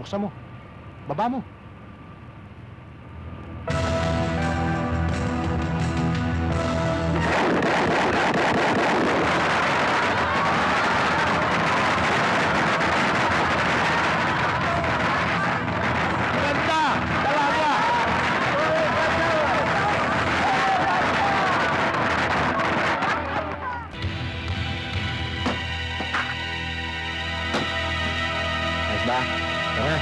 Buksan mo. Baba mo. Maganda! Dalaga! Ayos ba? Tara.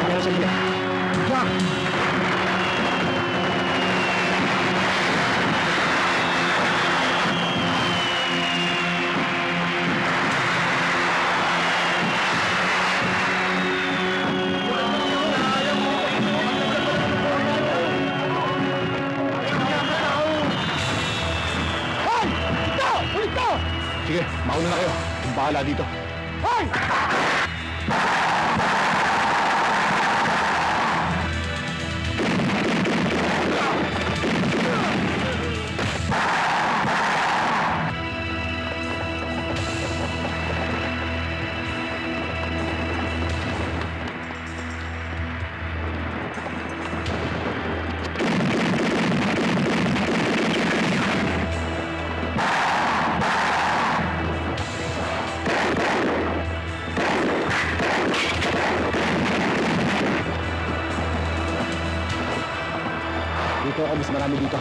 Ano sa gila? Jack! Hoy! Ito! Ulit to! Sige, mauna na kayo. Yung bahala dito. Hoy! Dito ako, mas marami dito.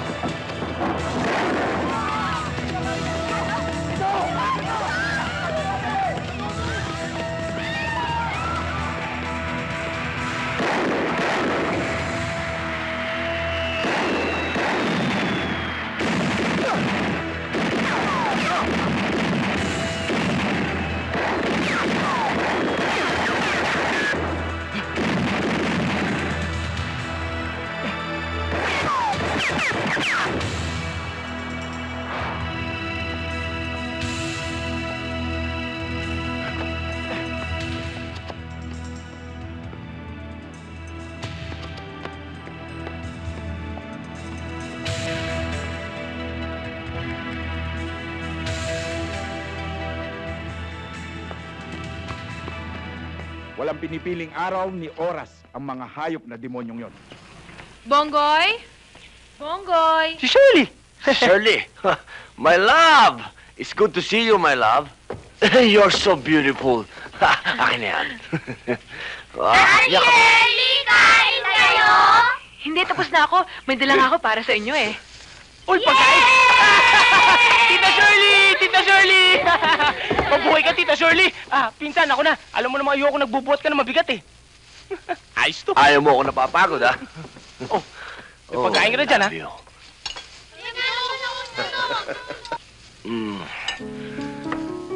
Walang pinipiling araw ni oras ang mga hayop na demonyong yon. Bonggoy? Bonggoy? Si Shirley! Shirley! My love! It's good to see you, my love. You're so beautiful. Akin na yan. Shirley, kain kayo? Hindi, tapos na ako. May dala nga ako para sa inyo eh. Uy, pagkain! Tita Shirley! Tita Shirley! Mabuhay ka, Tita Shirley! Pinsan, ako na. Alam mo naman, ayoko nagbubuhat ka na mabigat eh. Ayos to. Ayaw mo ako napapagod, ha? Oh, may pagkain ka na dyan, ha?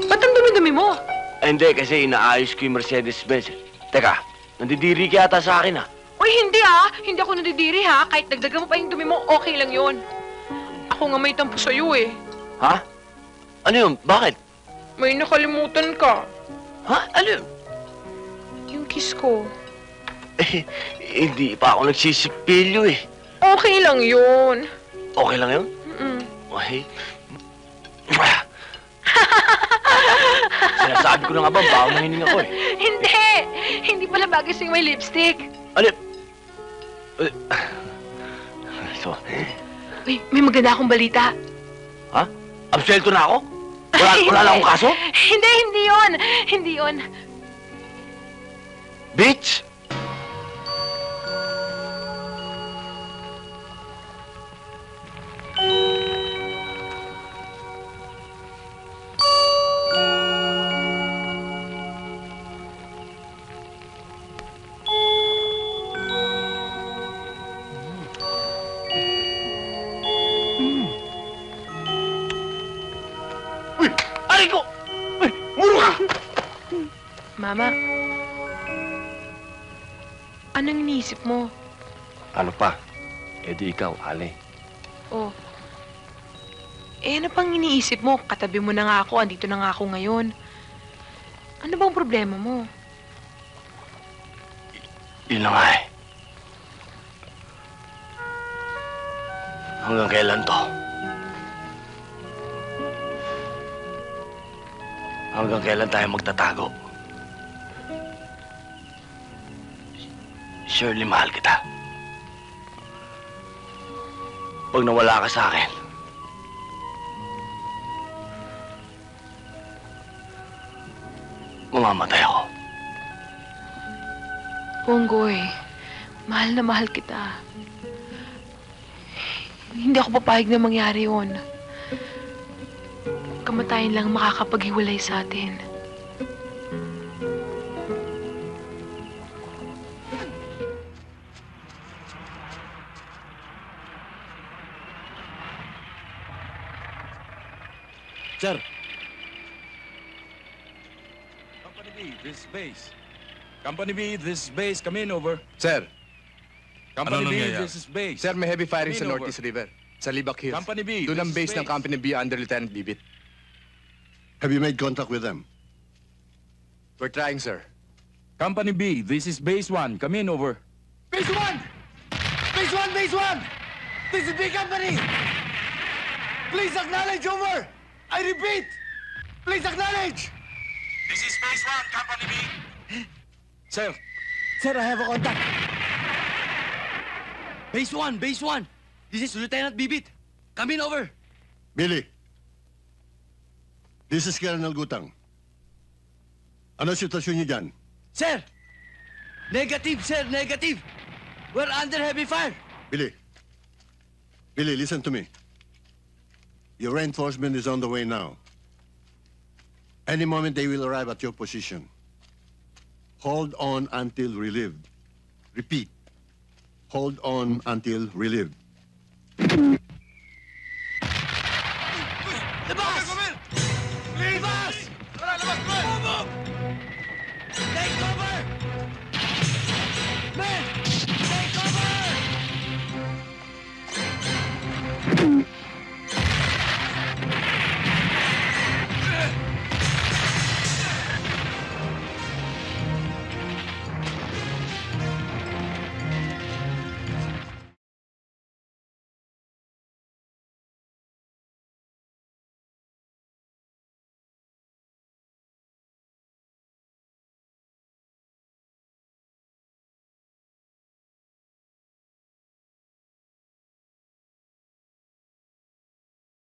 Ba't ang dumi-dumi mo? Hindi, kasi inaayos ko yung Mercedes-Benz. Teka, nandidiri ka yata sa akin, ha? Uy, hindi ah. Hindi ako nadidiri ha. Kahit dagdagan mo pa yung dumi mo, okay lang yon. Ako nga may tampo sa'yo eh. Ha? Ano yun? Bakit? May nakalimutan ka. Ha? Ano yun? Yung kiss ko. Eh, hindi pa ako nagsisipilyo, eh. Okay lang yun. Okay lang yun? Mm-mm. Okay. Sinasabi ko na nga ba, bawang nahining ako, eh. Hindi! Hindi pala bagay sa'yo may lipstick. Ano? So, Uy, may maganda akong balita. ha? Absuelto na ako? Wala na akong kaso? Hindi yun. Hindi yun. Bitch! Uy! Aray ko! Uy! Muro ka! Mama, anong iniisip mo? Ano pa? E di ikaw, Ale. Oh. Eh, ano pang iniisip mo? Katabi mo na nga ako, andito na nga ako ngayon. Ano bang problema mo? Yun na nga eh. Hanggang kailan to? Hanggang kailan tayo magtatago? Shirley, mahal kita. Pag nawala ka sa akin, mamamatay ako. Ponggoy, mahal na mahal kita. Hindi ako papayag na mangyari yun. Kamatayan lang makakapaghiwalay sa atin. Sir, Company B, this is base. Company B, this is base. Come in, over. sir. Company Ano B, nangyayari? this is base. Sir, may heavy firing sa Come in, Northeast River. Sa Libac Hills. Company B, Doon this ang is base ng base. Company B under Lieutenant Bibit. Have you made contact with them? We're trying, sir. Company B, this is base 1. Come in, over. Base 1! Base 1! Base 1! This is B Company! Please acknowledge, over! I repeat! Please acknowledge! This is base 1, Company B. Sir, Sir, I have a contact. Base 1! Base 1! This is Lieutenant Bibit. Come in, over! Billy, this is Colonel Gutang. Ano sitwasyon niyo dyan? Sir! Negative, sir! Negative! We're under heavy fire! Billy, listen to me. Your reinforcement is on the way now. Any moment they will arrive at your position. Hold on until relieved. Repeat. Hold on until relieved.